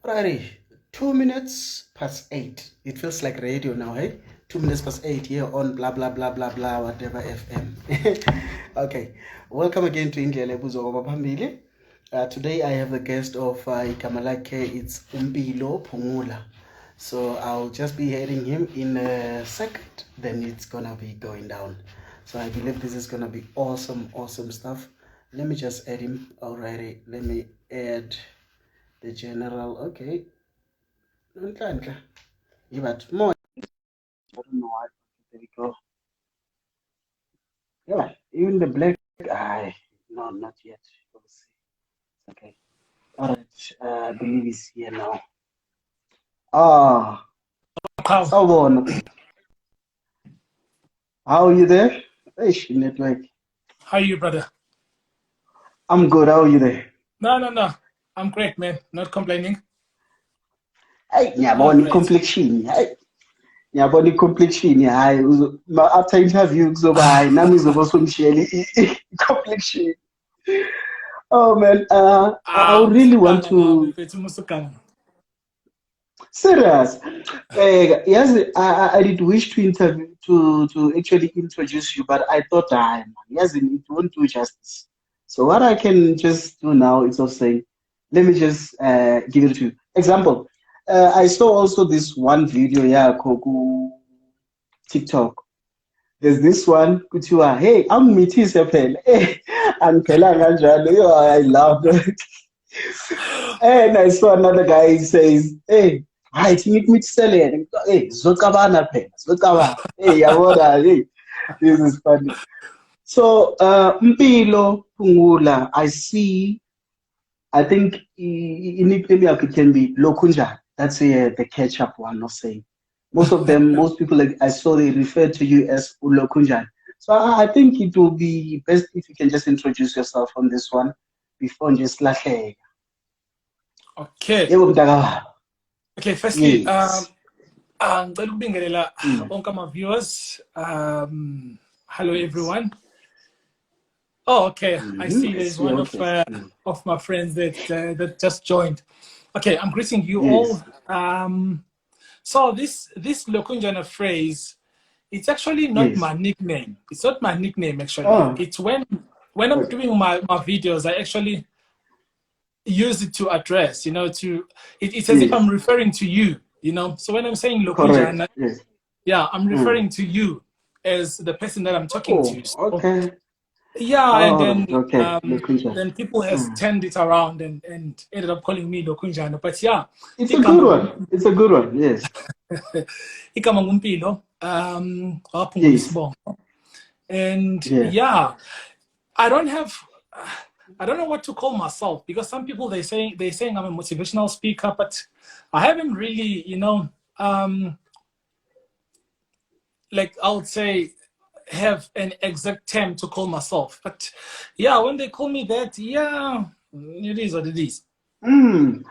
Alrighty, 2 minutes past 8. It feels like radio now, hey? 2 minutes past 8 here on blah blah blah blah blah whatever FM. Okay, welcome again to Indlela Ebuzo Phambili. Today I have a guest of Ikamalake. It's Mpilo phungula. So I'll just be hearing him in a second. Then it's gonna be going down. So I believe this is gonna be awesome stuff. Let me just add him. Alrighty, let me add the general. Okay. Yeah, but more. I don't know why. There we go. Yeah, even the black eye. No, not yet. We'll see. Okay. All right. I believe he's here now. Ah, How Sawubona. How are you there? Ish, network. are you, brother? I'm good. How are you there? No. I'm great, man. Not complaining. Hey, Oh, ngiyabona great. complexion. Hey, ngiyabona complexion. Hayi, after interview kuzoba hayi nami ngizoba songishela complexion. Oh man, I really want Musukanga nawe to. mfethu musukanga. Serious. Yes, I did wish to interview to actually introduce you, but I thought yes, it won't do justice. So what I can just do now is of saying, let me just give it to you. Example, I saw also this one video, yeah, Koku TikTok. There's this one, kuthiwa, hey, angimithise phela. Eh, angiphela kanjalo. Yo, I love it. And I saw another guy says, hey, hayi thina imithiselele. Hey, zocabana phela, zocabana. Hey, yabona, hey, this is funny. So, Mpilo phungula, I think in nickname it can be Lokhunjani. That's the catch-up one of saying. Most of them, most people like I saw they refer to you as Lokhunjani. So I think it will be best if you can just introduce yourself on this one before just lahle. Okay. Yebo mntaka. Okay, firstly, Yes. ngicela ukubingelela Mm. onke ama viewers. Hello everyone. Oh, okay. I see I there's see. one Okay. of my friends that just joined. Okay, I'm greeting you Yes. all. So this Lokhunjani phrase, it's actually not Yes. my nickname. It's not my nickname actually. Oh. It's when I'm Okay. doing my videos, I actually use it to address, it's as if I'm Yes. referring to you, So when I'm saying Correct. Lokhunjani, Yes. yeah, I'm Mm. referring to you as the person that I'm talking Oh. to. So Okay. yeah, and All right. then Okay. Lokhunjani. then people has Mm. turned it around and ended up calling me Lokhunjani. But yeah, It's a good one. It's a good one. Yes. igama nguMpilo, waphungula Yes. isibongo. And Yeah. yeah, I don't know what to call myself, because some people they're saying I'm a motivational speaker, but I haven't really, like I would say have an exact term to call myself. But yeah, when they call me that, yeah, it is what it is. Mm.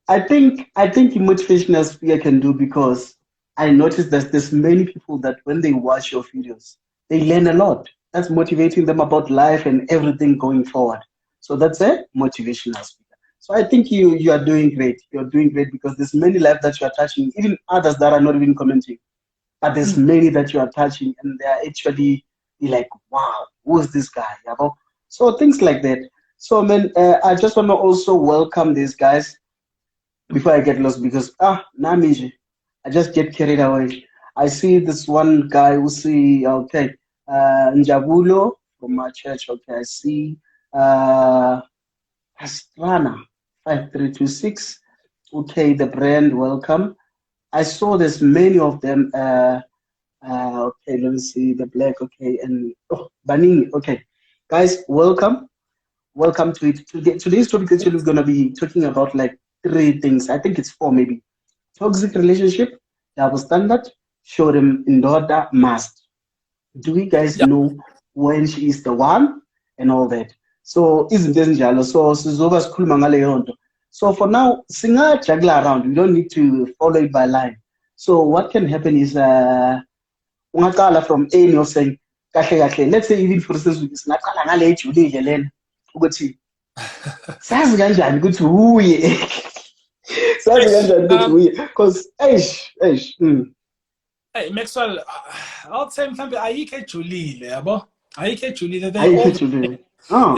I think a motivational speaker can do because I noticed that there's many people that when they watch your videos, they learn a lot. That's motivating them about life and everything going forward. So that's a motivational speaker. So I think you are doing great. You're doing great because there's many lives that you are touching, even others that are not even commenting. But there's many that you are touching and they are actually like, wow, who is this guy? You know? So things like that. So man, I just want to also welcome these guys before I get lost because Namiji, I just get carried away. I see this one guy who see Njabulo from my church. Okay, I see Pastrana 5326. Okay, the brand welcome. I saw there's many of them. Okay, let me see the black. Okay, and Banini. Okay, guys, welcome. Welcome to it. Today's topic actually is going to be talking about like three things. I think it's four maybe. Toxic relationship, double standard, show them in order, must. Do you guys Yeah. know when she is the one and all that? So isn't this njalo? So sizoba sikhuluma ngaleyo nto. So for now, juggle around. We don't need to follow it by line. So what can happen is ungaqala from A of saying kahle kahle. Let's say even for instance singaqala ngale ejulile lena ukuthi sazi kanjani ukuthi uye. So Because hey, Maxwell, I'll say mhlambe ayikho ejulile yabo. Ayikho ejulile. They all the actually. same.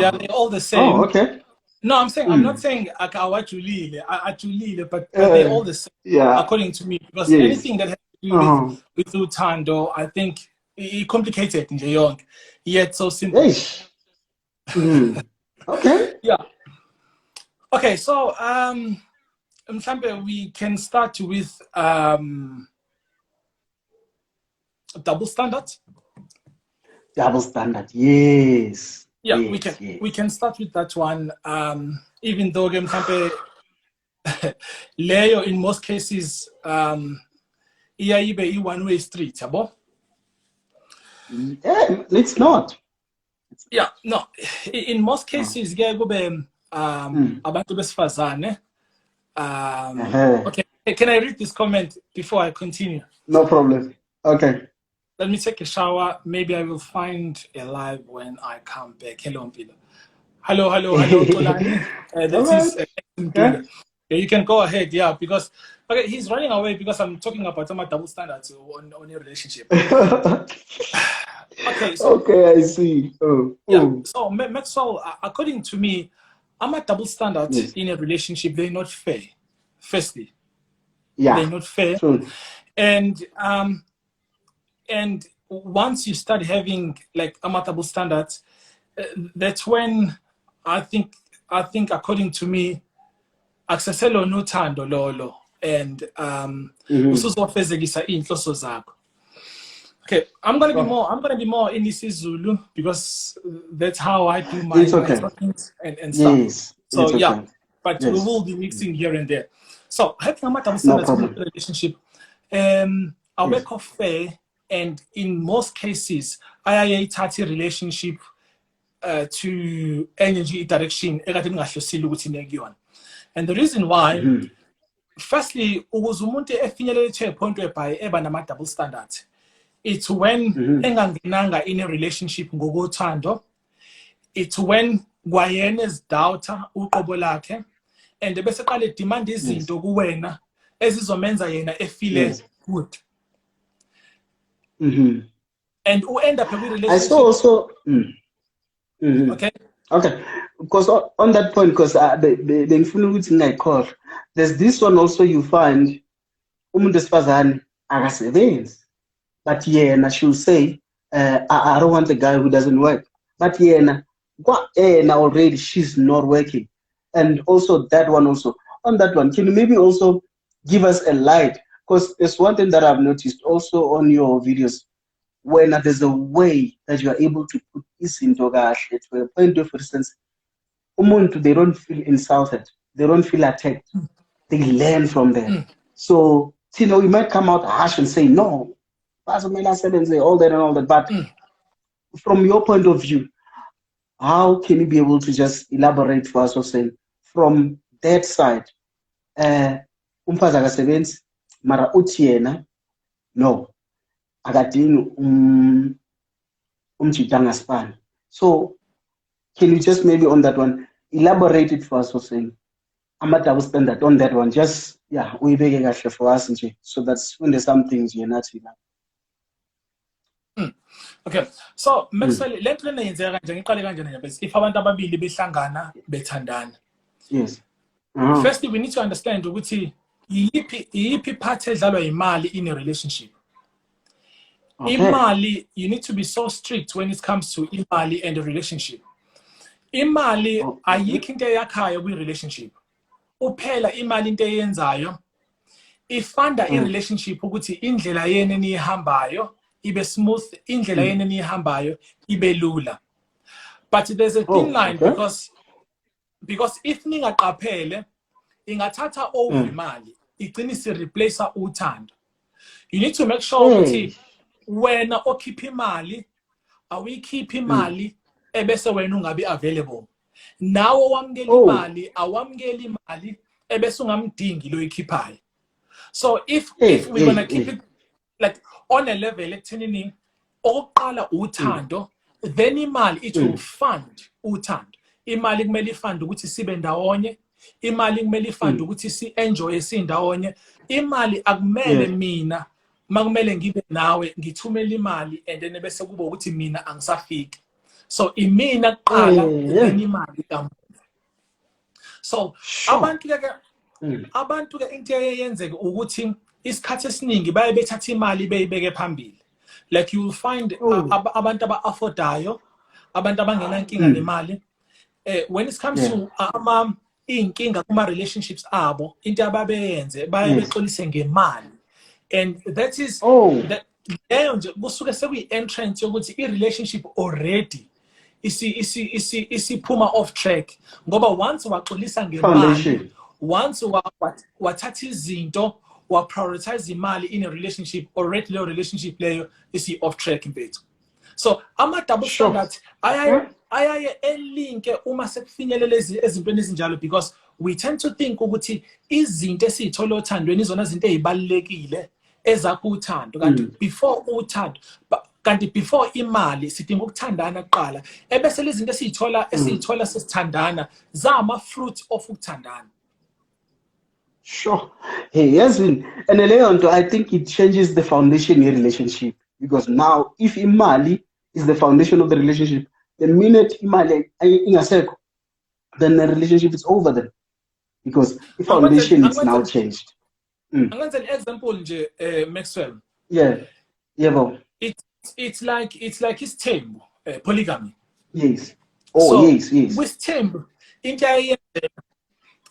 Yeah, Oh, they all the oh, same. okay. No, I'm not saying akawajulile, ajulile, but they all the same Yeah, according to me, because yes. anything that has to do Uh-huh. with Utando, I think it complicated nje yonke, yet so simple. Eish. Okay. Yeah. Okay, so mhlambe we can start with double standard. Double standard. Yes. Yeah, Yes. we Yes. can start with that one. Even though mhlambe leyo in most cases iyayibe one-way street, yabo. Yeah, it's not. Yeah, no. In most cases, kuye kube abantu besifazane. Okay, can I read this comment before I continue? No problem. Okay. Let me take a shower. Maybe I will find a live when I come back. Hello, Mpilo. Hello, Tolani. That is Okay. yeah, you can go ahead, yeah, because okay, he's running away because I'm talking about some double standards on your relationship. Okay, so okay, I see. yeah, so Maxwell, according to me, I'm a double standard Yes. in a relationship. They're not fair. Firstly, Yeah. they're not fair, True. and once you start having like a double standards, that's when I think according to me, akusaselo nothando lolo, and usuzofezekisa inhloso zakho. Okay, I'm gonna be more in isiZulu because that's how I do my talkings and stuff. Yes. So it's yeah, okay. but Yes. we will be mixing here and there. So having a double No standards in problem. a relationship, I work off fair, and in most cases, I touch a relationship to energy direction. And the reason why, firstly, ukuze umuntu efinyelele to a point whereby eba nama double standards. It's when engangenanga in a relationship ngokothando. It's when kwayene's doubter uqobo lakhe, and bese qale demand izinto kuwena ezizomenza yena efile good. And u end up with relationship. I saw also. Okay. Okay. Because on that point, because there's this one also you find umuntu wesifazane akasebenzi. But yeah, she'll say, I don't want a guy who doesn't work. But yeah, now already she's not working. And also that one also. On that one, can you maybe also give us a light? Because there's one thing that I've noticed also on your videos, when there's a way that you are able to put this into to a point of, for instance, they don't feel insulted. They don't feel attacked. They learn from them. So, you know, you might come out harsh and say, no, all that and all that. But from your point of view, how can you be able to just elaborate for us or say from that side? Umfazi akasebenzi mara uthi yena no akadingi umjida angasipani. So can you just maybe on that one elaborate it for us for saying I'm a double standard on that one, just yeah, uyibeke kahle for us nje, so that's when there's some things you're not like. Okay, so Maxwell, lento lena yenzeka kanje ngiqale kanje nje bese if abantu ababili behlangana bethandana. Yes. Firstly, we need to understand ukuthi iyiphi part edlalwa imali in a relationship. Imali, you need to be so strict when it comes to imali and a relationship. Imali ayikho into eyakhayo kwi relationship. Uphela imali into eyenzayo ifunda i relationship ukuthi indlela yene nihambayo ibe smooth, indlela yene nihambayo ibe lula. But there's a thin line because if ningaqaphele ingathatha over imali igcina isi replace uthando. You need to make sure ukuthi wena okhipha imali awikhiphi imali ebese wena ungabi available. Nawo wamukela imali awamukela imali ebese ungamdingi lo ikhiphayo. So if we're gonna keep it like on a level ekuthenini oqala uthando, then imali it will fund uthando. Imali kumele ifund ukuthi sibe ndawonye, imali kumele ifande ukuthi si-enjoye sindawonye. Imali akumele mina makumele ngibe nawe ngithumela imali and then bese kuba ukuthi mina angisafiki. So imina kuqala then imali kamuva. So abantu ke into eyenzeka ukuthi isikhathi esiningi baye bethatha imali beyibeke phambili. Like you will find abantu aba-affordayo, abantu abangenankinga nemali. When it comes to inkinga kuma relationships abo, into ababeyenze baye bexolise ngemali. And that is that leyo nje kusuke sekuyi-entrance yokuthi i-relationship already isiphuma off track, ngoba once waxolisa ngemali, once wathatha izinto wa prioritize imali in a relationship, already leyo relationship leyo off track impethu. So ama-double standards ayaye elinke uma sekufinyelela ezintweni ezinjalo, because we tend to think ukuthi izinto esiyithola othandweni izona zinto ezibalekile ezakho uthando, kanti before imali sidinga ukuthandana kuqala, ebese lezi zinto esiyithola sesithandana zama fruit of ukuthandana. Sure. Hey, yes, and Leon, I think it changes the foundation in a relationship, because now if imali is the foundation of the relationship, the minute imali ingasekho, then the relationship is over then, because the foundation is now changed. I'm going to an example, Maxwell. Yeah, bro. It's like his term, polygamy. Yes. Yes. With term,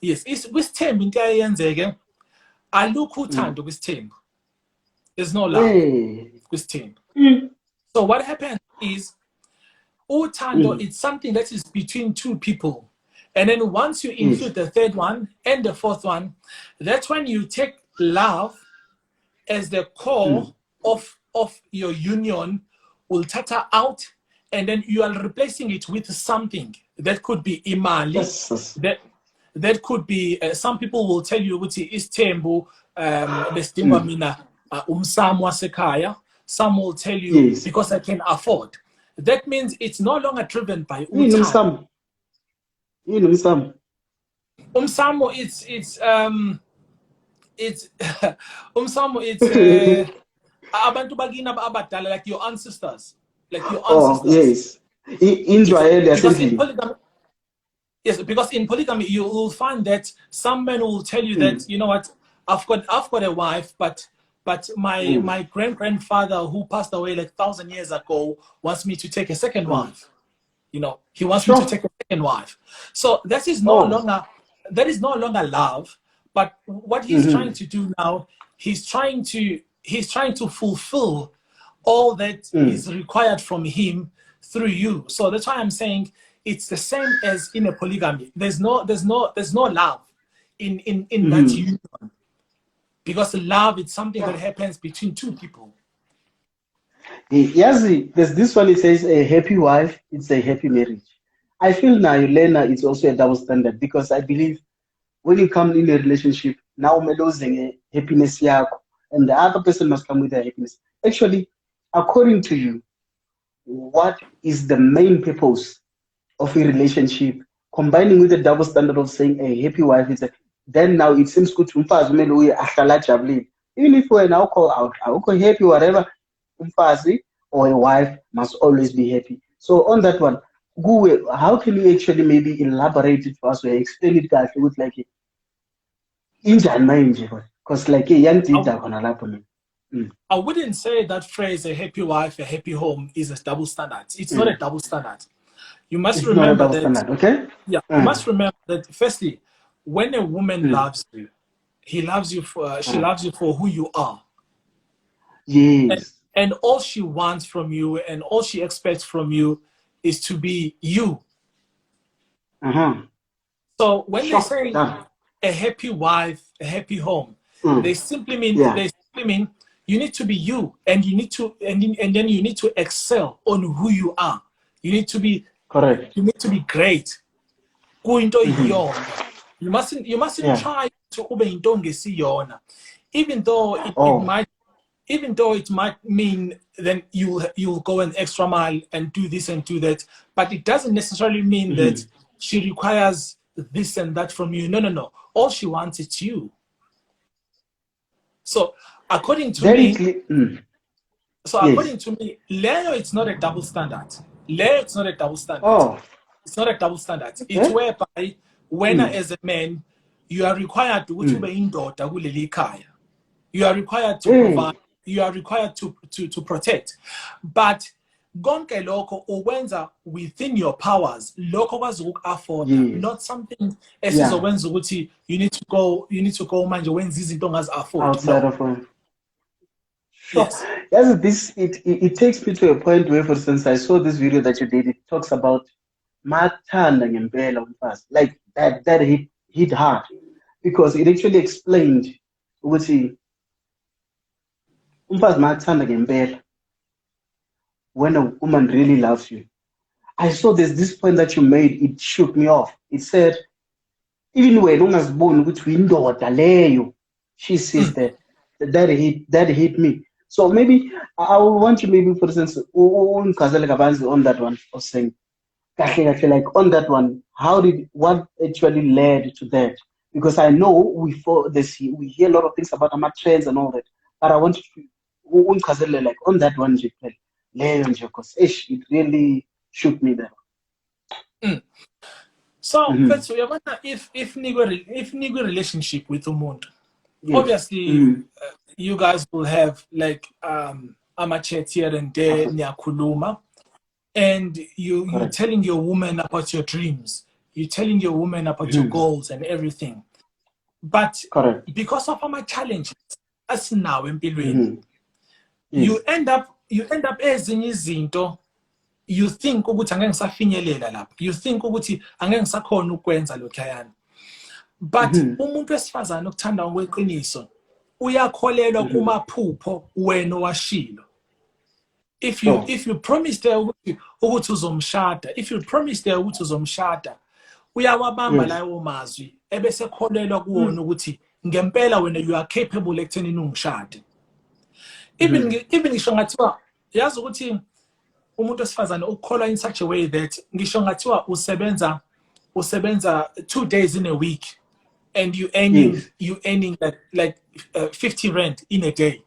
with term into ayenzeke alukho uthando with term. There's no love with term. So what happens is uthando it's something that is between two people. And then once you include the third one and the fourth one, that's when you take love as the core of your union, will tata out, and then you are replacing it with something that could be imali. Yes. That could be some people will tell you ukuthi isithembu besidingwa mina umsamo wasekhaya. Some will tell you because I can afford. That means it's no longer driven by uthando. Umsamo it's umsamo it's abantu bakini abadala, like your ancestors, yes. Yes, because in polygamy you will find that some men will tell you that, you know what, I've got a wife, but my great-grandfather who passed away like 1,000 years ago wants me to take a second wife. You know, he wants me to take a second wife. So that is no longer love. But what he's trying to do now, he's trying to fulfill all that is required from him through you. So that's why I'm saying it's the same as in a polygamy. There's no love in that union, because love is something that happens between two people. Yes, there's this one. It says a happy wife, it's a happy marriage. I feel now, Elena, it's also a double standard, because I believe when you come in a relationship, now we're losing happiness, and the other person must come with their happiness. Actually, according to you, what is the main purpose of a relationship, combining with the double standard of saying a happy wife is then now it seems good to even if we're now call out happy, whatever, or a wife must always be happy. So on that one, how can you actually maybe elaborate it for us or explain it guys with like because like a young I wouldn't say that phrase, a happy wife, a happy home, is a double standard. It's not a double standard. You must remember that. Okay. Yeah, you must remember that. Firstly, when a woman loves you, she loves you for who you are. Yes. And all she wants from you and all she expects from you is to be you. So when they say a happy wife, a happy home, they simply mean you need to be you, and you need to and then you need to excel on who you are. You need to be correct. You need to be great. You mustn't try to obey even though it might mean then you'll go an extra mile and do this and do that, but it doesn't necessarily mean that she requires this and that from you. No. All she wants is you. So according to Very me, clear. according Yes. to me, Leo, it's not a double standard. Leo, it's not a double standard. Oh, It's not a double standard. It's okay. whereby when as a man, you are required to you are required to provide, you are required to protect. But konke lokho ukwenza within your powers, lokho kwazi uku-afforda, not something esizokwenza ukuthi you need to go manje wenza izinto ongazi-afford. Outside No. of one. Sure. Yes. Yes, this it takes me to a point where, for instance, I saw this video that you did. It talks about mathanda ngempela umfazi. Like that hit hard because it actually explained ukuthi umfazi mathanda ngempela when a woman really loves you. I saw this point that you made, it shook me off. It said, even when ungaziboni ukuthi uyindoda leyo, she says that hit me. So maybe I would want you, maybe for instance, on that one, or saying, like on that one, what actually led to that? Because I know we hear a lot of things about trends and all that, but I want you to like on that one, because it really shook me there. So, if nigga relationship with umuntu, obviously you guys will have like chat here and there, niyakhuluma, and you're telling your woman about your dreams, you're telling your woman about your goals and everything. But because of our challenges, as now empilweni, you end up ezinye izinto. You think ukuthi angeke ngisafinyelela lapha, you think ukuthi angeke ngisakhona ukwenza lokhayana. But umuntu wesifazana okuthanda ngokweqiniso uyakholelwa kumaphupho wena washilo. If you promised her ukuthi uzomshada, if you promised her ukuthi uzomshada, uyawabamba lawo mazwi ebese kholelwa kuwona ukuthi ngempela wena you are capable ekuthenini ungishade. Even ngisho ngathiwa yazi ukuthi umuntu wesifazane ukholwa in such a way that ngisho ngathiwa usebenza 2 days in a week and you earning like 50 rand in a day.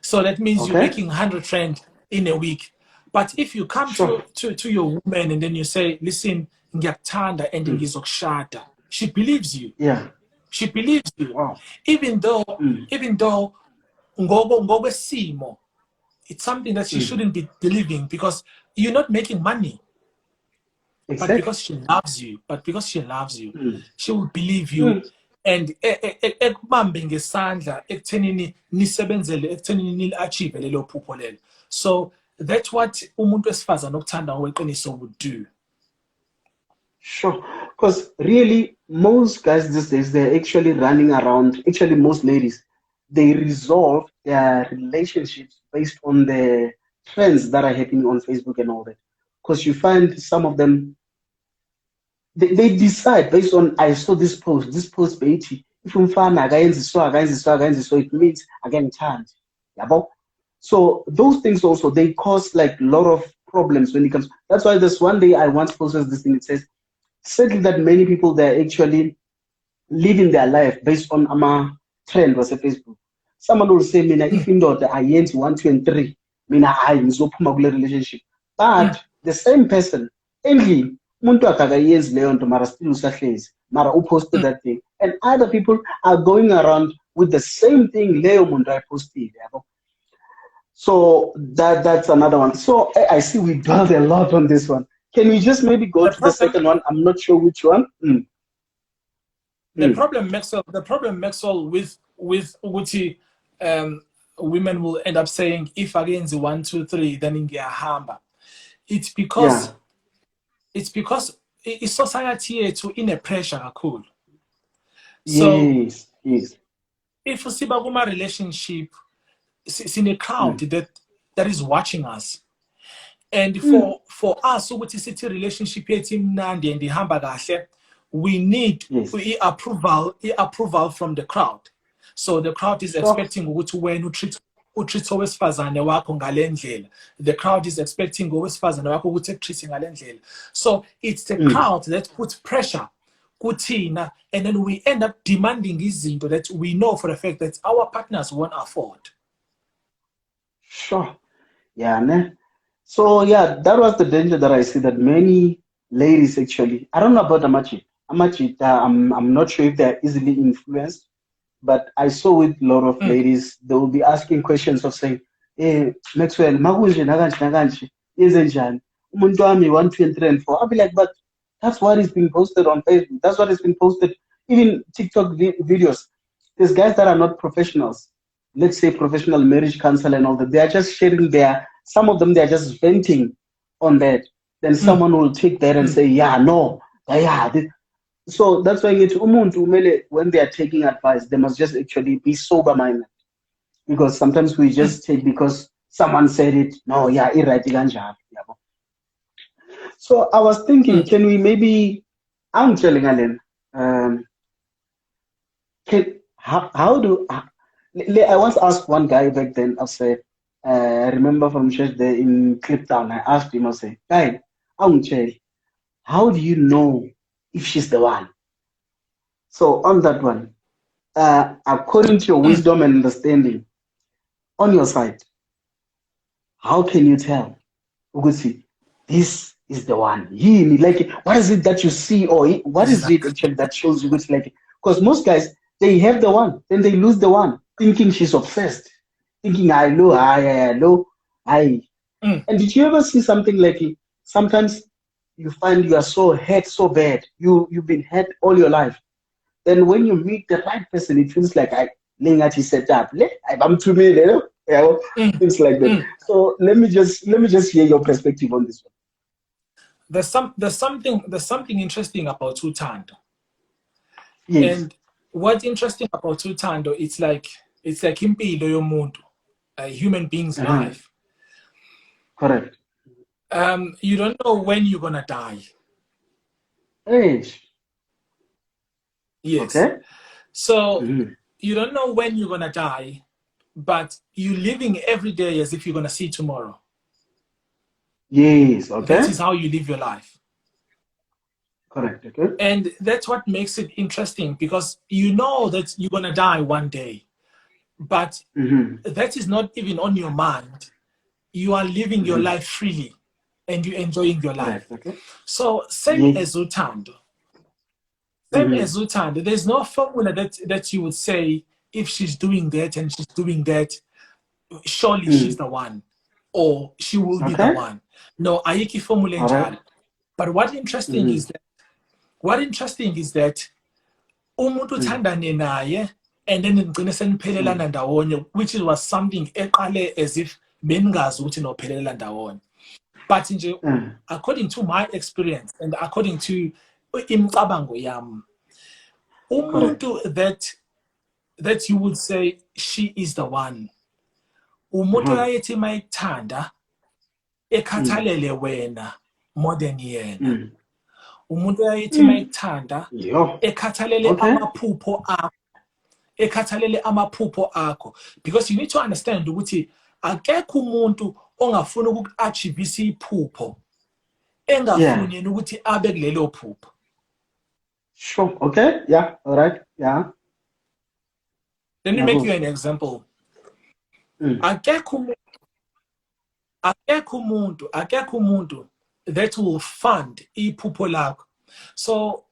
So that means you're making 100 rand in a week. But if you come to your woman and then you say, listen, ngiyakuthanda and ngizokushada, she believes you. She believes you. Wow. Even though ngokwesimo, it's something that she shouldn't be believing because you're not making money. But because she loves you, she will believe you. And ekubambe ngesandla ekuthenini nisebenzele ekuthenini ni-achieve lelo phupho lelo. So that's what umuntu wesifazana okuthanda ngokweqiniso would do. Sure, because really most guys these days, they're actually running around, actually most ladies, they resolve their relationships based on the trends that are happening on Facebook and all that. Because you find some of them, they decide based on, I saw this post, Beatty, if umfana akayenzi so it means again chance. So those things also, they cause like a lot of problems when it comes. That's why this one day I once posted this thing, it says, certainly that many people, they're actually living their life based on a trend was a Facebook. Someone will say, Mina, if in daughter I ends 1, 2, and 3, Mina I ngizophuma kule relationship. But the same person, endly, muntu akakayenzi leyo nto mara still usahlezi, mara posted that thing. And other people are going around with the same thing leyo muntu I posted. So that's another one. So I see we dwelled a lot on this one. Can we just maybe go to the second one? I'm not sure which one. The problem, Maxwell, with Uguti, women will end up saying, if against 1, 2, 3, then in hamba. It's because it's society to in a pressure cool. So yes. if you see a relationship, it's in a crowd that is watching us. And for us, with the relationship and we need approval from the crowd. So the crowd is expecting when you treat owesifazane wakho ngale ndlela. The crowd is expecting owesifazane wakho ukuthi treating ngale ndlela. So it's the crowd that puts pressure kuthina, and then we end up demanding izinto that we know for a fact that our partners won't afford. Sure. Yeah, ne? So yeah, that was the danger that I see, that many ladies actually, I don't know about Amachi. Amachi, I'm not sure if they're easily influenced, but I saw with a lot of ladies, they will be asking questions of saying, hey, Maxwell, makunje nakanje nakanje, yenzenjani? Umuntu wami 1, 2, and 3, and 4. I'll be like, but that's what is being posted on Facebook. That's what has been posted, even TikTok videos. There's guys that are not professionals, let's say professional marriage counselor and all that. They are just sharing some of them, they are just venting on that. Then someone will take that and say, yeah, no, yeah. So that's why it's umuntu umele, when they are taking advice, they must just actually be sober minded. Because sometimes we just take because someone said it. No, yeah, right. So I was thinking, can we maybe, I'm telling Alan, how do I once asked one guy back then, I said, I remember from church there in Clip Town, I asked him, I said, guy, how do you know if she's the one? So on that one, according to your wisdom and understanding, on your side, how can you tell? Ugusi, this is the one. Like, what is it that you see, or what is it actually that shows you? Like, because most guys, they have the one, then they lose the one, thinking she's obsessed, thinking I know, I. And did you ever see something like it? Sometimes you find you are so hurt so bad, you've been hurt all your life. Then when you meet the right person, it feels like he set up. I'm too me, things like that. So let me just hear your perspective on this one. There's something interesting about uthando. Yes. And what's interesting about uthando, it's like impilo yomuntu, a human being's life. Correct. You don't know when you're gonna die. Yes. Okay. So you don't know when you're gonna die, but you're living every day as if you're gonna see tomorrow. Yes. Okay. That is how you live your life. Correct. Okay. And that's what makes it interesting, because you know that you're gonna die one day, but that is not even on your mind. You are living your life freely, and you're enjoying your life. Okay. So same as uthando. There's no formula that you would say, if she's doing that and she's doing that, surely she's the one, or she will be the one. No, ayiki formula njalo. But what's interesting is that umuntu uthandane naye, and then nigcine seniphelelana ndawonye, which was something eqale as if beningazi ukuthi nophelela ndawonye. But nje, according to my experience and according to imicabango yami, umuntu that you would say she is the one, umuntu oyayethi mayikuthanda ekhathalele wena more than yena. Umuntu oyayethi mayikuthanda ekhathalele amaphupho akho, because you need to understand ukuthi akekho umuntu ongafuna ukuachievisa iphupho engafuni yena ukuthi abe kulelo phupho. Sure. Okay. Yeah. All right. Yeah. Let me make you an example. Akekho umuntu that will fund iphupho lakho. So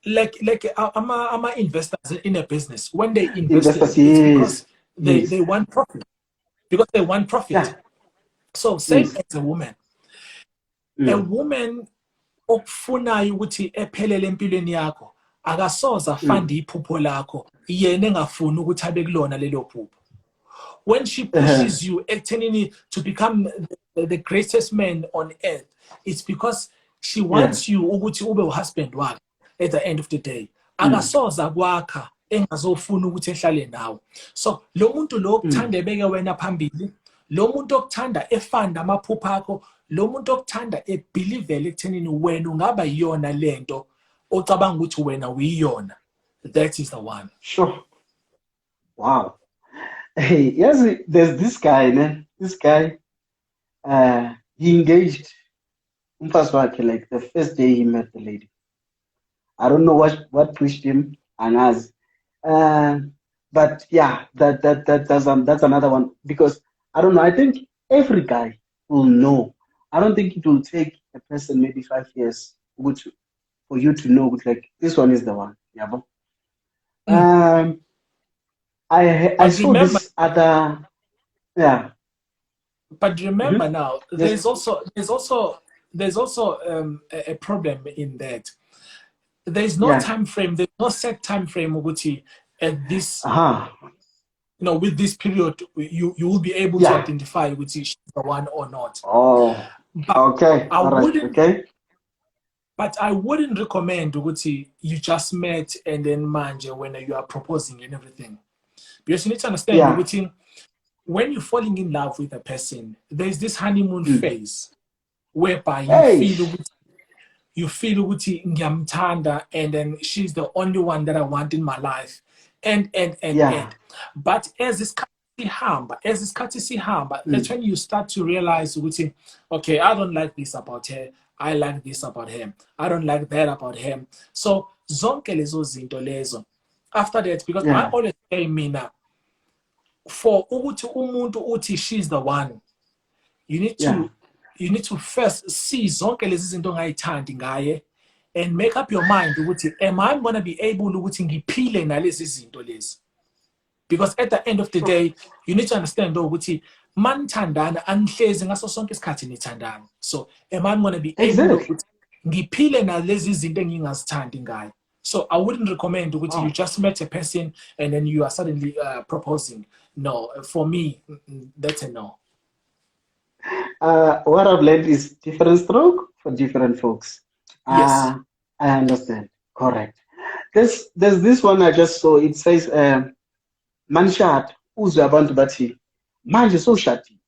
like ama investors in a business, when they invest, it's because they want profit. Because they want profit. Yeah. So same as a woman. A woman okufunayo ukuthi ephelele empilweni yakho, akasoza fund iphupho lakho yena engafuni ukuthi abe kulona lelo phupho. When she pushes you to become the greatest man on earth, it's because she wants you ukuthi ube uhusband wakhe at the end of the day. Akasoza kwakha engazofuna ukuthi ehlale nawe. So lo muntu lo okuthanda ebeke wena phambili, lo muntu okuthanda efanda amaphupho akho, lo muntu okuthanda ebelievele ekuthenini wena ungaba yiyona lento ocabanga ukuthi wena uyiyona. That is the one. Sure. Wow. Hey, yes, there's this guy, man. This guy, he engaged like the first day he met the lady. I don't know what pushed him, and as, but yeah, that's another one, because I don't know. I think every guy will know. I don't think it will take a person maybe 5 years which for you to know, like, this one is the one. Yeah, but, Mm. I But saw remember, this other, yeah. but remember Mhm. now, Yes. there's also a problem in that there's no Yeah. time frame, there's no set time frame, Uguti, at this, Uh-huh. with this period, you will be able to Yeah. identify which is the one or not. Oh, But okay. I All right. wouldn't, Okay. but I wouldn't recommend Uguti you just met and then manje when you are proposing and everything. Because you need to understand, Yeah. Uguti, when you're falling in love with a person, there's this honeymoon Mm. phase whereby Hey. you feel ukuthi ngiyamthanda, and then she's the only one that I want in my life, Yeah. but as isikhathi sihamba, that's Mm. when you start to realize ukuthi, okay, I don't like this about her, I like this about him, I don't like that about him. So zonke lezo zinto lezo, after that, because I Yeah. always say mina, for ukuthi umuntu uthi she's the one, you need Yeah. to you need to first see zonke lezi zinto ongayithandi ngaye, and make up your mind ukuthi, am I going to be able ukuthi ngiphile nalezi zinto lezi? Because at the end of the So day, you need to understand ukuthi manithandana anihlezi ngaso sonke isikhathi nithandana. So am I going to be able exactly. ukuthi ngiphile nalezi zinto engingazithandi ngaye? So I wouldn't recommend ukuthi you Wow. just met a person and then you are suddenly proposing. No, for me, that's a no. What I've learned is different stroke for different folks. Yes. I understand. Correct. There's this one I just saw. It says, manishat uzwe abantu bathi manje sowushadile,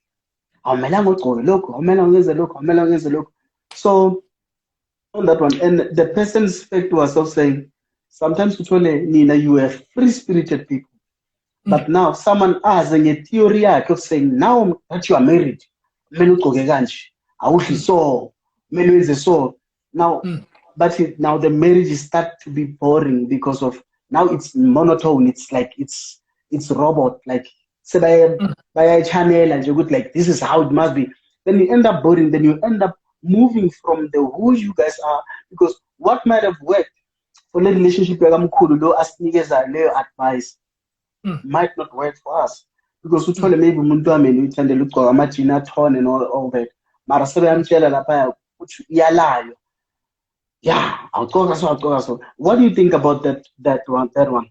awumelanga ugcoke lokhu, awumelanga uyenze lokhu, awumelanga uyenze lokhu. So on that one, and the person spoke to herself saying, sometimes uthole nina you are free spirited people, but now someone has a theory yakhe of saying, now that you are married, kumele ugcoke kanje, awudli so, kumele wenze so. Now, but now the marriage start to be boring because of now it's monotone. It's like it's robot, like by channel and you good, like this is how it must be. Then you end up boring. Then you end up moving from the who you guys are, because what might have worked for the relationship lo asinikeza leyo advice might not work for us, because uthole maybe umuntu wami uyithandela ugcoka amajini athone and all that, mara sebeyamtshela lapha ukuthi iyalayo. Yeah, awugcoka so. What do you think about that one?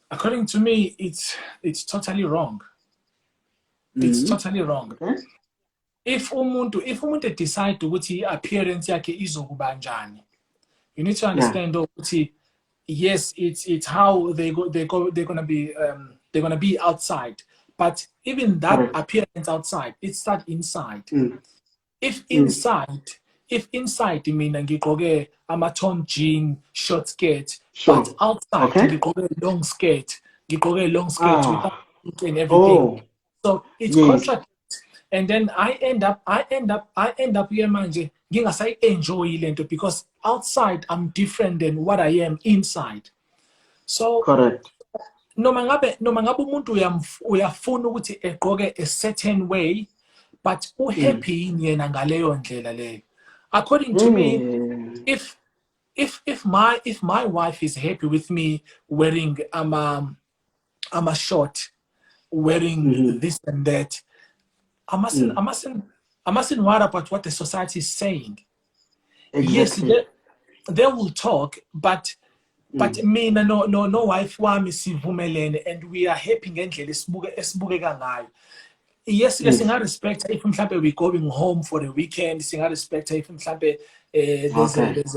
According to me, it's totally wrong. It's totally wrong. Okay. If umuntu decide ukuthi appearance yakhe izokuba njani, you need to understand ukuthi yes, it's how they're gonna be outside, but even that Correct. appearance outside, it's that inside. Mm. If inside mina ngigqoke ama-torn jean short skirt, Sure. but outside Okay. ngigqoke long skirt without and everything. Oh. So it's Yes. contract, and then I end up here manje ngingasayi-enjoy lento, because outside I'm different than what I am inside. So Correct. noma ngabe umuntu uyafuna ukuthi egqoke a certain way, but happy yena ngaleyo ndlela leyo. According to me, if my wife is happy with me wearing a short, wearing this and that, I mustn't worry about what the society is saying. Exactly. Yes, they will talk, but me no wife wami sivumelene and we are happy ngendlela esibukeka ngayo. Yes, singa-respect if mhlambe we going home for the weekend, singa-respect if mhlambe there's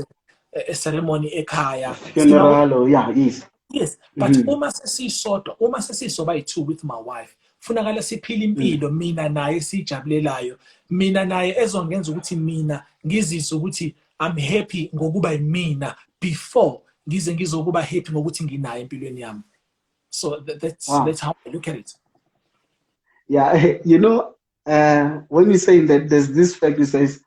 a ceremony ekhaya. Funeral or yes. Yes, but uma sesisoba yi-two with my wife, funakala siphila impilo mina naye sijabulelayo, mina naye ezongenza ukuthi mina ngizizwe ukuthi I'm happy ngokuba yimina before ngize ngizokuba happy ngokuthi nginaye empilweni yami. So that's how I look at it. Yeah, when you say that, there's this fact that says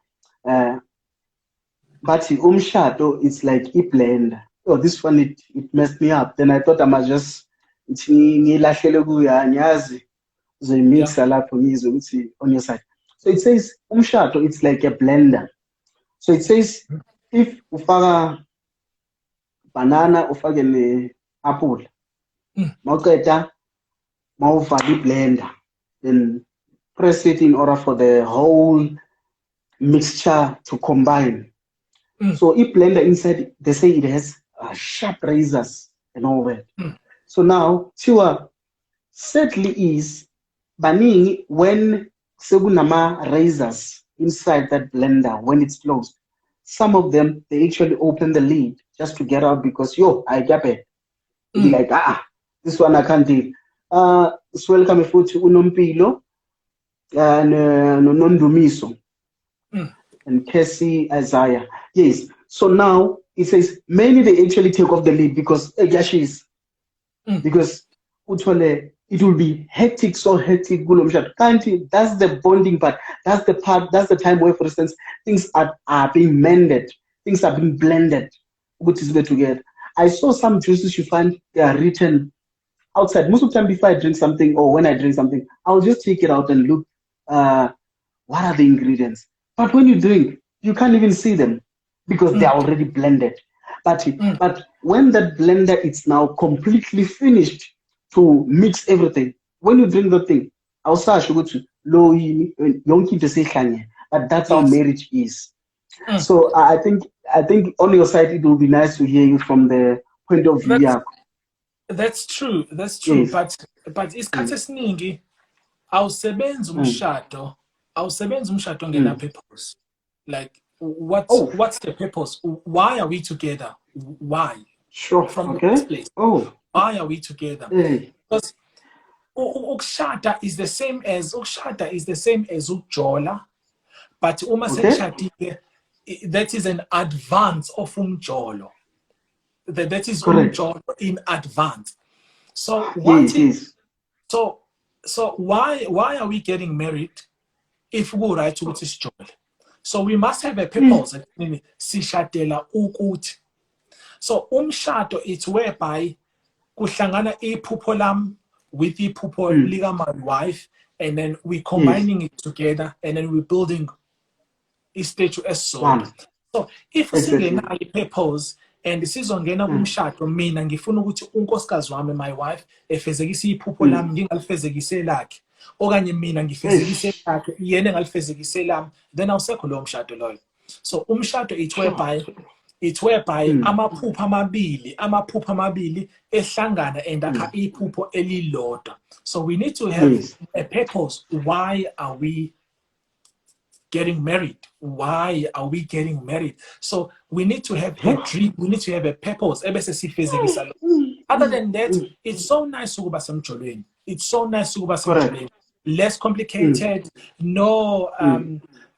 but umshado, it's like a blender. Oh, this one, it messed me up. Then I thought I must just, ngilahlele kuya, ngiyazi, Yeah. uzoyimixa lapho ngizwe ukuthi on your side. So it says umshado, it's like a blender. So it says if ufaka banana, ufake ne-apple, mawuqeda mawufaka i-blender, then press it in order for the whole mixture to combine. So blender inside, they say it has sharp razors and all that. So now, Tiwa, sadly is, baning when segunama razors inside that blender, when it's closed, some of them, they actually open the lid just to get out because, yo, I get it. Be like, this one I can't deal. It's welcome to Mpilo and Nondumiso and Cassie Isaiah. Yes. So now it says many they actually take off the lid because because it will be hectic, so hectic. That's the bonding part. That's the part. That's the time where, for instance, things are being mended, things are being blended, which is good together. I saw some juices you find they are written outside. Most of the time, before I drink something or when I drink something, I'll just take it out and look. What are the ingredients? But when you drink, you can't even see them because they're already blended. But when that blender is now completely finished to mix everything, when you drink the thing, but that's how marriage is. So I think on your side it will be nice to hear you from the point of view. That's true. That's true. Yes. But isikhathi esiningi awusebenzi umshado, ngena purpose. Like what's the purpose? Why are we together? Why? Sure. From the first place. Why are we together? Because ukushada is the same as ukujola, but uma senishadile, that is an advance of umjolo. That is umjolo in advance. So what is so why are we getting married if we right to this joy? So we must have a purpose. Sishadela ukuthi. So umshado it's whereby kuhlangana iphupho lam with iphupho lika my wife, and then we combining it together, and then we're building a statue as so. So if singena i-purpose and sizongena kumshado, mina ngifuna ukuthi unkosikazi wami, my wife, efezekise iphupho lami ngingalifezekise lakhe, okanye mina ngifezekise lakhe yena engalifezekise lami, then awusekho lowo mshado loyo. So umshado it's whereby amaphupho amabili ehlangana and akha iphupho elilodwa. So we need to have a purpose. Why are we getting married? Why are we getting married? So we need to have a dream. We need to have a purpose. Other than that, it's so nice to go back some. It's so nice to go back some. Less complicated. No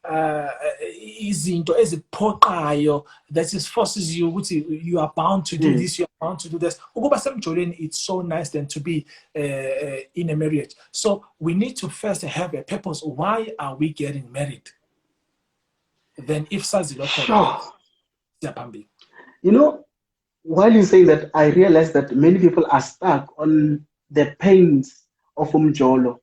izinto eziphoqayo that is forces you ukuthi you are bound to do this, you are bound to do this. Ukuba semjoleni, it's so nice than to be in a marriage. So we need to first have a purpose. Why are we getting married? Then if you know, while you say that, I realize that many people are stuck on the pains of umjolo,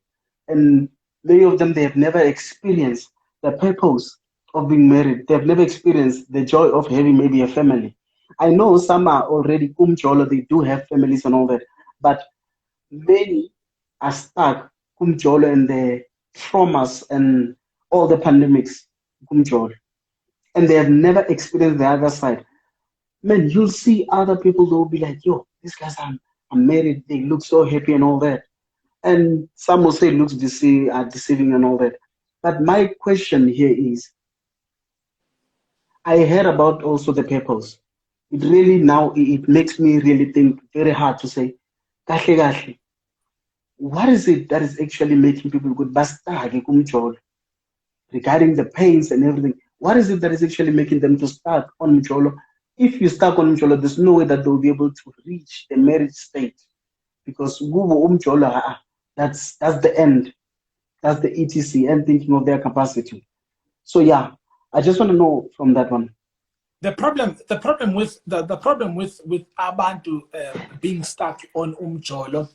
and many of them, they have never experienced the purpose of being married. They've never experienced the joy of having maybe a family. I know some are already kumjolo, they do have families and all that, but many are stuck kumjolo and the traumas and all the pandemics kumjolo, and they have never experienced the other side. Man, you'll see other people, they'll be like, yo, these guys are married, they look so happy and all that. And some will say it looks deceiving and all that. But my question here is, I heard about also the purpose. It really now, it makes me really think very hard to say, what is it that is actually making people good? Regarding the pains and everything, what is it that is actually making them to start on Mjolo? If you start on Mjolo, there's no way that they'll be able to reach the marriage state, because that's the end. That's the ETC and thinking of their capacity. So yeah, I just want to know from that one. the problem with abantu being stuck on umjolo,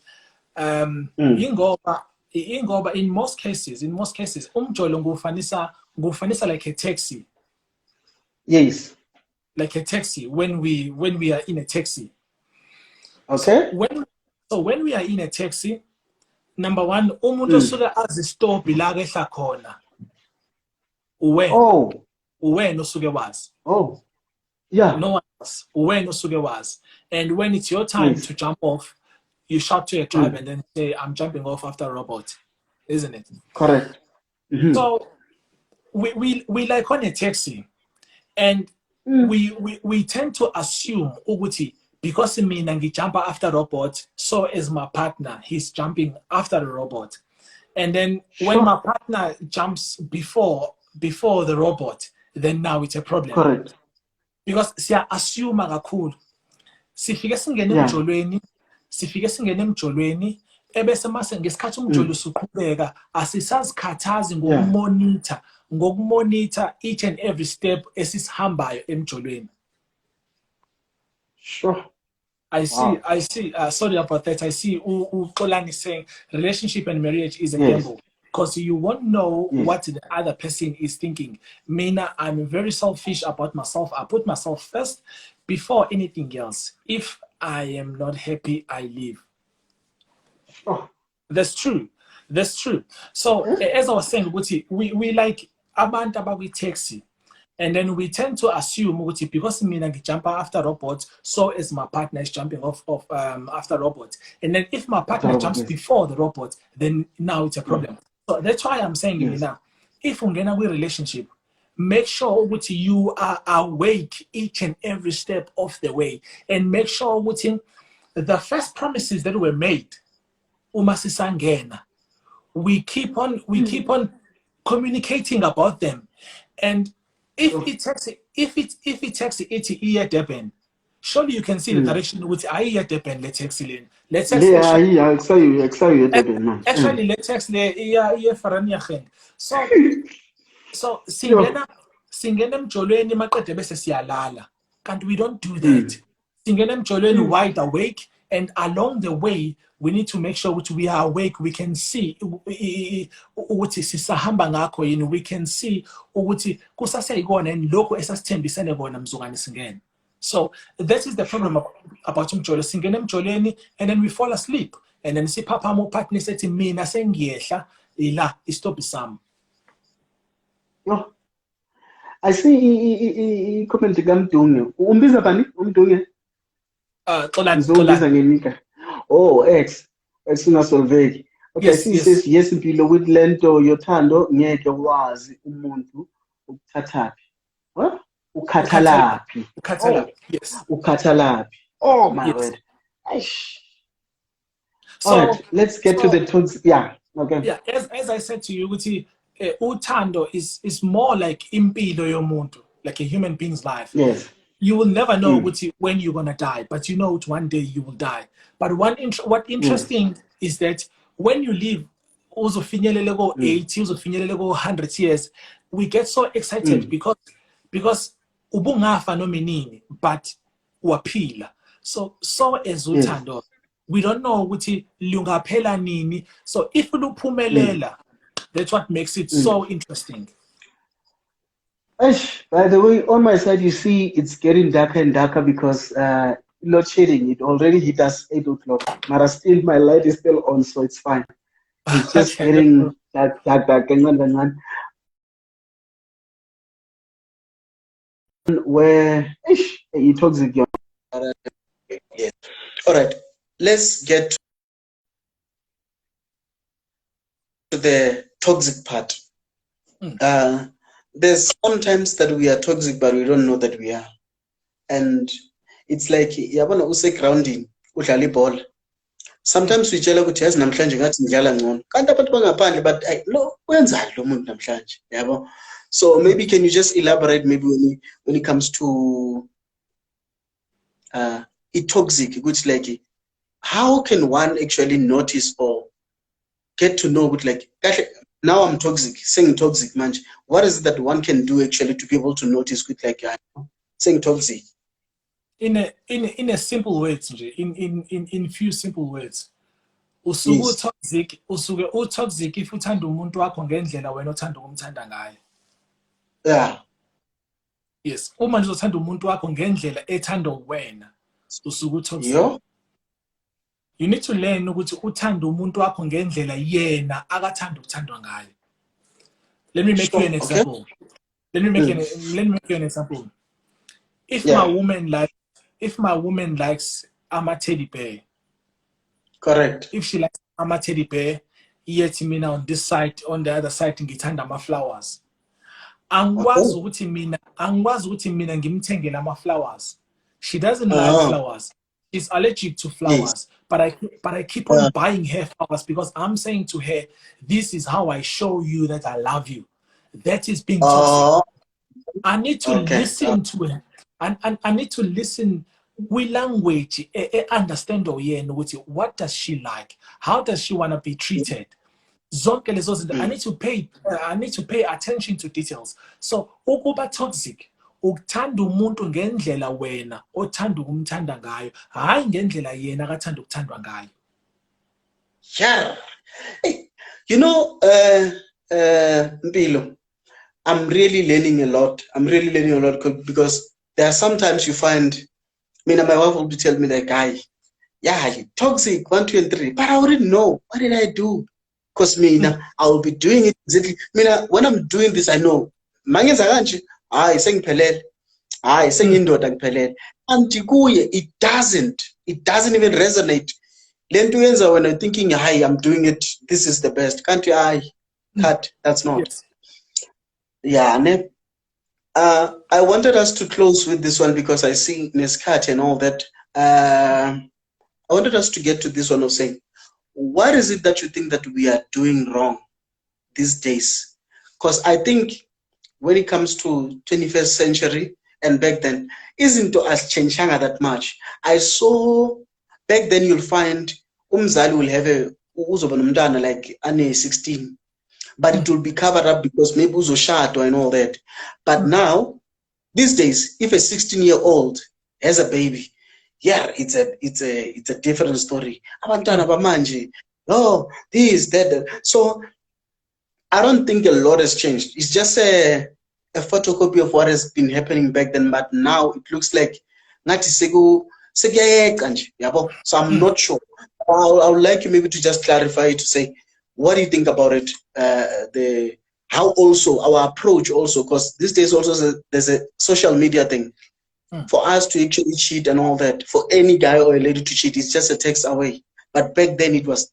ingoba in most cases umjolo ngufanisa like a taxi. Yes. Like a taxi when we are in a taxi. Okay. So when we are in a taxi, number one, umuntu osuke azistophi la kehla khona. Uwena osuke wazi. Oh. Yeah. No one else. Uwena osuke wazi. And when it's your time to jump off, you shout to a driver and then say, I'm jumping off after a robot. Isn't it? Correct. So we like on a taxi and we tend to assume ukuthi because mina ngijumpa after robot, so is my partner, he's jumping after the robot. And then when my partner jumps before the robot, then now it's a problem. Correct. Because siya assume kakhulu. Sifike singene emjolweni ebese mase ngesikhathi umjolo usuqhubeka asisazikhathazi ngokumonitor each and every step esisihambayo emjolweni. Sure. I see. Sorry about that. I see Xolani saying relationship and marriage is a gamble because you won't know what the other person is thinking. Mina, I'm very selfish about myself. I put myself first before anything else. If I am not happy, I leave. Oh. That's true. So as I was saying, we like abantu abakwi taxi. And then we tend to assume because mina jump after robot, so is my partner is jumping off after robot. And then if my partner jumps before the robot, then now it's a problem. So that's why I'm saying now, if ungena with relationship, make sure you are awake each and every step of the way, and make sure the first promises that were made, umasisangena, we keep on communicating about them. And if it takes it year Durban, surely you can see the direction with year Durban. Let's taxi. Actually, let's taxi year Farania. So singena mjolweni maqede bese siyalala. Can't we don't do that? Singena mjolweni wide awake, and along the way we need to make sure we are awake. We can see ukuthi sisahamba ngakho yini. We can see ukuthi kusaseyikona and lokho esasithembisene kona mzukwane singene. So that is the problem about umjolo. Singena emjolweni and then we fall asleep and then siphapha partner sethi mina sengiyehla ila istop isam. No. I see comment kaMdunge. Umbiza bani uMdunge? Xolani. Oh, X ungasolveki. Okay, yes, says yes Mpilo with lento yothando ngeke wazi umuntu ukuthathaphi. What? Ukhathalaphi. Yes. Ukhathalaphi. Oh my word. All right, let's get to the tones. Yeah. Okay. Yeah, as I said to you, uthando is more like Mpilo yomuntu, like a human being's life. Yes. You will never know when you're gonna die, but you know one day you will die. But what interesting is that when you live, also 80, also 100 years, we get so excited because ubungafa no menini, but waphila. So as uthando, we don't know ukuthi lungaphela nini. So if luphumelela, that's what makes it so interesting. By the way, on my side, you see it's getting darker and darker because load shedding. It already hit us 8 o'clock. But still, my light is still on, so it's fine. It's just getting dark. Where he talks again. Yeah. All right. Let's get to the toxic part. There's sometimes that we are toxic, but we don't know that we are. And it's like, yabona use grounding, udlala ibhola. Sometimes we tshela ukuthi yazi namhlanje ngathi ngidlala ngcono. Kanti abantu bangaphandle but lo wenzani lo muntu namhlanje, yabo? So maybe can you just elaborate maybe when it comes to it toxic, which like how can one actually notice or get to know like now I'm toxic, saying toxic man. What is it that one can do actually to be able to notice with like sengitoxic. In a simple words nje, in few simple words. Usuke Yes. utoxic if uthanda umuntu wakho ngendlela wena othanda ukumthanda ngayo. Yeah. Yes, uma nje uzothanda umuntu wakho ngendlela ethanda wena, usuke utoxic. Yo. You need to learn ukuthi uthanda umuntu wakho ngendlela yena akathanda ukuthandwa ngayo. Let me make you an example. Okay. Let me make you an example. If my woman likes teddy bear. Correct. If she likes teddy bear, yet mina on this side, on the other side ngithanda ama-flowers. Angikwazi ukuthi mina ngimthengele ama-flowers. She doesn't like flowers. She's allergic to flowers. Yes. But I keep on buying her flowers because I'm saying to her, this is how I show you that I love you. That is being toxic. I need to listen to her. And I need to listen with language, understand what does she like? How does she want to be treated? I need to pay attention to details. So ukuba toxic, ukuthanda umuntu ngendlela wena othanda ukumthanda ngayo, hayi ngendlela yena akathanda ukuthandwa ngayo. Yeah. Hey, you know, Mpilo, I'm really learning a lot. Because there are sometimes you find, my wife will be telling me that guy, yeah, you're toxic, 1, 2, and 3. But I already know. What did I do? Because I will be doing it exactly. When I'm doing this, I know. It doesn't even resonate. When I'm thinking, hi, I'm doing it, this is the best. Can't you? Cut. That's not. Yes. Yeah. I wanted us to close with this one because I see Nescat and all that. I wanted us to get to this one of saying, what is it that you think that we are doing wrong these days? Because I think when it comes to 21st century and back then, isn't as changing that much. I saw back then you'll find umzali will have a like ane 16, but it will be covered up because maybe uzoshado and all that. But now, these days, if a 16-year-old has a baby, yeah, it's a different story. Oh, this, that. So I don't think a lot has changed. It's just a photocopy of what has been happening back then. But now it looks like so I'm not sure. I would like you maybe to just clarify to say, what do you think about it? How also our approach also, because these days also there's a social media thing. For us to actually cheat and all that, for any guy or a lady to cheat, it's just a text away. But back then it was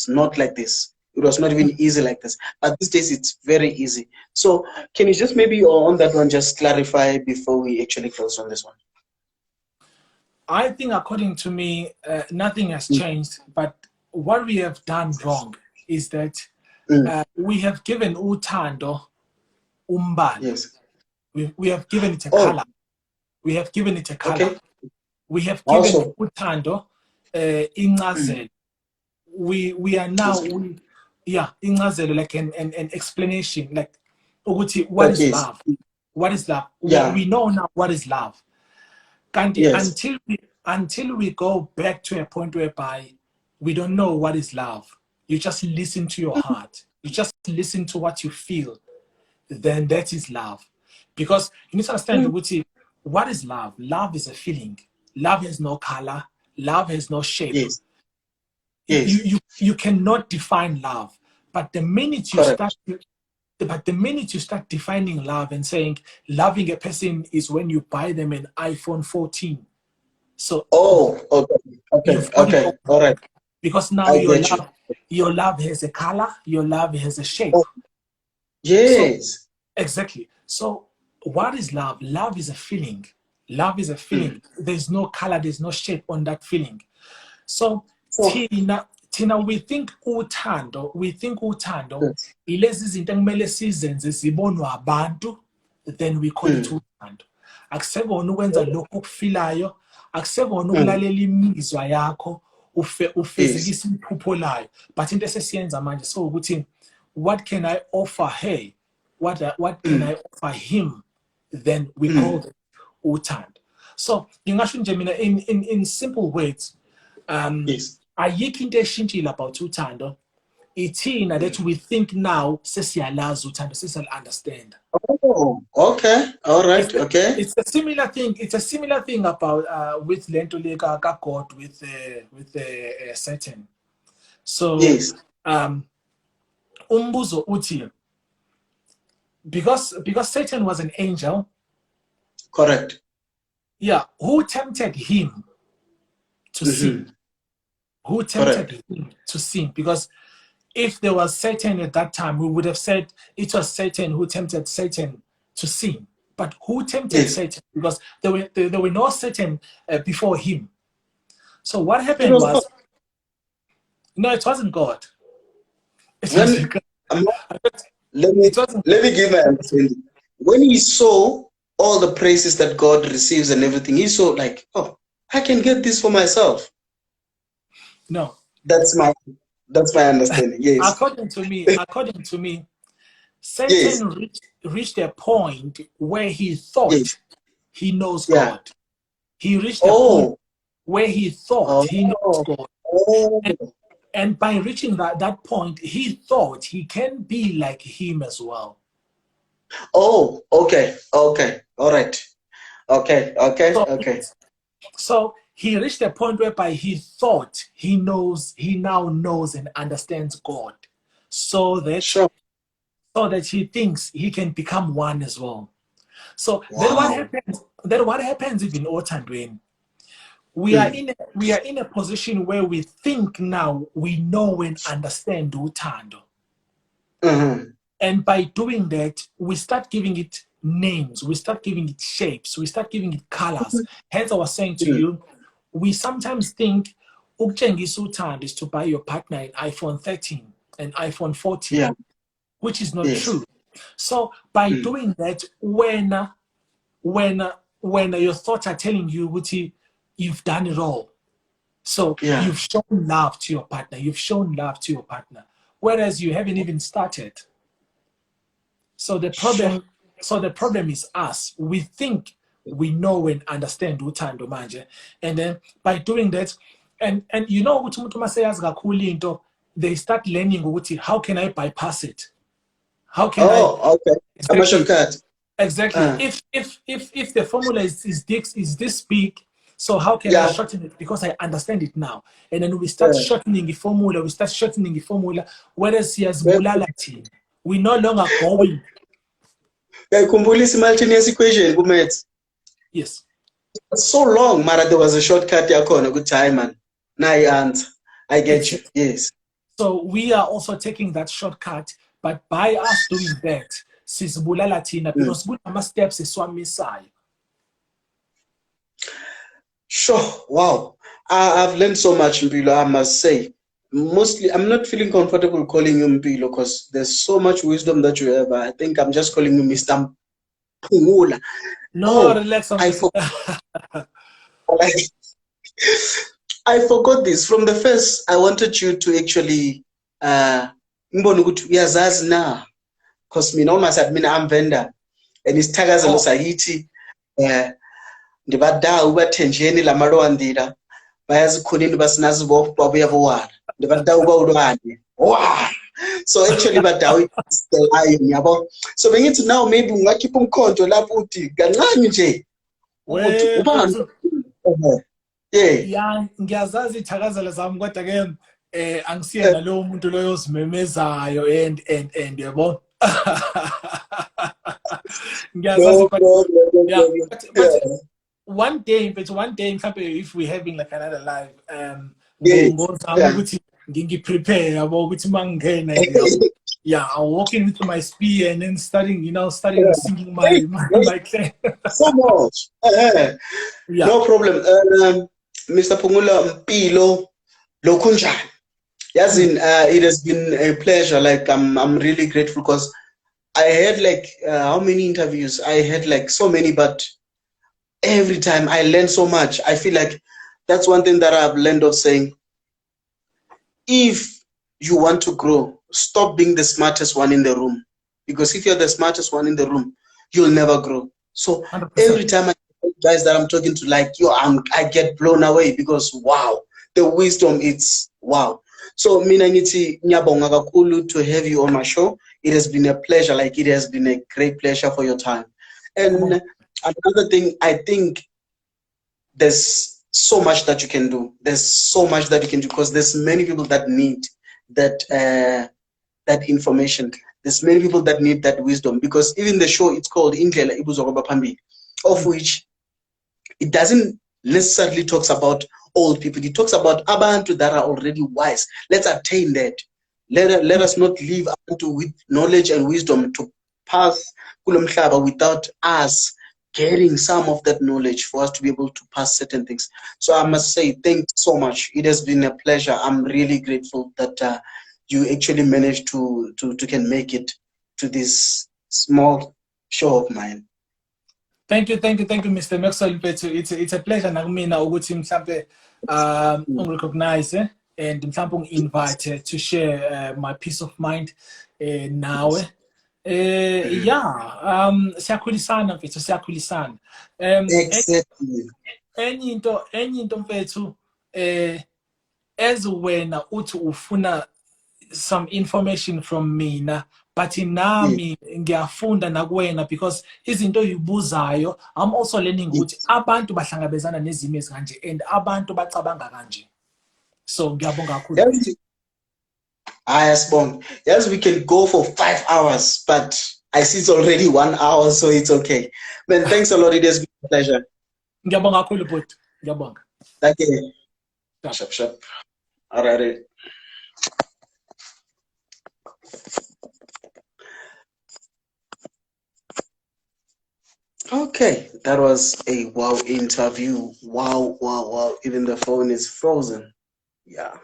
not like this. It was not even easy like this. But these days it's very easy. So can you just maybe on that one just clarify before we actually close on this one? I think according to me, nothing has changed. But what we have done wrong is that we have given uthando umbala. Yes. We have given it a color. We have given it a color. Okay. We have given uthando incazelo. We are now incazelo, like an explanation, like what is love? What is love? Yeah. We know now what is love. Until we go back to a point whereby we don't know what is love. You just listen to your heart. You just listen to what you feel. Then that is love. Because you need to understand what is love? Love is a feeling. Love has no color. Love has no shape. Yes. Yes. You cannot define love. But the minute you start defining love and saying loving a person is when you buy them an iPhone 14. So okay. All right. Because now your love has a color, your love has a shape. Oh. Yes. So, exactly. So what is love? Love is a feeling. Love is a feeling. There's no color, there's no shape on that feeling. So Tina, we think uthando, ilezi izinto ekumele sizenze zibonwa abantu, then we call it uthando. Akusebona ukwenza lokho okufilayo, akusebona ukulalela imizwa yakho, ufezekisa iphupho layo. But into esesiyenza manje so ukuthi what can I offer her? What can I offer him? Then we call it uthando. So ngingasho nje mina in simple words, Yes. ayikho into eshintshile about uthando. Ithina that we think now sesiyalazi uthando, sesiyal-understand. Oh, okay. All right. Okay. It's a similar thing. It's a similar thing about with lento le God with Satan. So Yes. umbuzo uthi, because Satan was an angel. Correct. Yeah, who tempted him to sin? Who tempted him to sin? Because if there was Satan at that time, we would have said it was Satan who tempted Satan to sin. But who tempted Satan? Because there were no Satan before him. So what happened was, no, it wasn't God. It wasn't God. Let me give my understanding. When he saw all the praises that God receives and everything, he saw like, oh, I can get this for myself. No. That's my understanding. Yes. According to me, Satan reached a point where he thought he knows God. He reached a point where he thought he knows God. And by reaching that point, he thought he can be like him as well. Oh, okay. Okay. All right. Okay. Okay. Okay. So he reached a point whereby he thought he now knows and understands God. So that he thinks he can become one as well. So then what happens even Otandweni? We are in a position where we think now we know and understand Utando. And by doing that, we start giving it names, we start giving it shapes, we start giving it colors. Hence I was saying to you, we sometimes think ukutshengisa uthando is to buy your partner an iPhone 13, an iPhone 14, which is not true. So by doing that, when your thoughts are telling you, Wuti, you've done it all. So you've shown love to your partner. You've shown love to your partner, whereas you haven't even started. So the problem is us. We think we know and understand uthando manje, and then by doing that, and you know ukuthi umuntu maseyazi kakhulu into, they start learning ukuthi how can I bypass it? How can Exactly. If the formula is this big, so how can I shorten it? Because I understand it now. And then we start shortening the formula, whereas we no longer going. Yes. So long, Mara, there was a shortcut a good time, man. Now I get you. Yes. So we are also taking that shortcut, but by us doing that, because good steps is one missile. Sure. Wow. I've learned so much, Mpilo, I must say. Mostly, I'm not feeling comfortable calling you Mpilo because there's so much wisdom that you have. I think I'm just calling you Mr. Phungula. No, relax. I forgot this. From the first, I wanted you to actually because me almost admin I'm vendor and it's tagas and Sahiti ndibada ubathenjeni lamalo andira bayazikhonini basinazi bo babuya bowala ndibada uba ulwane wow. So actually badawi is the lion yabo. So bengithi now maybe ungakhipha umkhonto lapho uthi kancane nje ukuthi ubani yeah ngiyazazi ithakazela zami kodwa ke angisiye nalowo muntu loyo ozimemezayo and yabo. Ngiyazazi but one day if we're having like another live prepare about yeah, I'll walk in with my spear and then starting singing my so much. No problem. Mr. Phungula, Mpilo Lokhunjani. Yes, it has been a pleasure. Like I'm really grateful because I had like how many interviews? I had like so many, but every time I learn so much. I feel like that's one thing that I've learned of saying, if you want to grow, stop being the smartest one in the room. Because if you're the smartest one in the room, you'll never grow. So 100%. Every time I guys that I'm talking to, like, yo, I get blown away because wow, the wisdom, it's wow. So mina ngithi ngiyabonga kakhulu to have you on my show. It has been a pleasure, like it has been a great pleasure for your time. And another thing, I think there's so much that you can do. There's so much that you can do because there's many people that need that that information. There's many people that need that wisdom, because even the show, it's called Indlela Ibuzwa Phambi, of which it doesn't necessarily talks about old people. It talks about abantu that are already wise. Let's attain that. Let us not leave abantu with knowledge and wisdom to pass kulomhlaba without us getting some of that knowledge for us to be able to pass certain things. So I must say, thanks so much. It has been a pleasure. I'm really grateful that you actually managed to can make it to this small show of mine. Thank you, Mr. Maxwell. It's a pleasure nakumina ukuthi mhlambe recognize and mhlambe invite to share my peace of mind nawe. Yeah, siyakhulisana mfethu, siyakhulisana. Exactly. Enye into mfethu as wena uthi ufuna some information from mina, but nami ngiyafunda nakuwena because izinto oyibuzayo, I'm also learning ukuthi abantu bahlangabezana nezimo ezikanje and abantu bacabanga kanje. So ngiyabonga kakhulu. Yes, we can go for 5 hours, but I see it's already 1 hour, so it's okay. Man, thanks a lot. It has been a pleasure. Ngiyabonga kakhulu bhuti. Ngiyabonga. Thank you. Shap. All right. Okay, that was a wow interview. Wow. Even the phone is frozen. Yeah.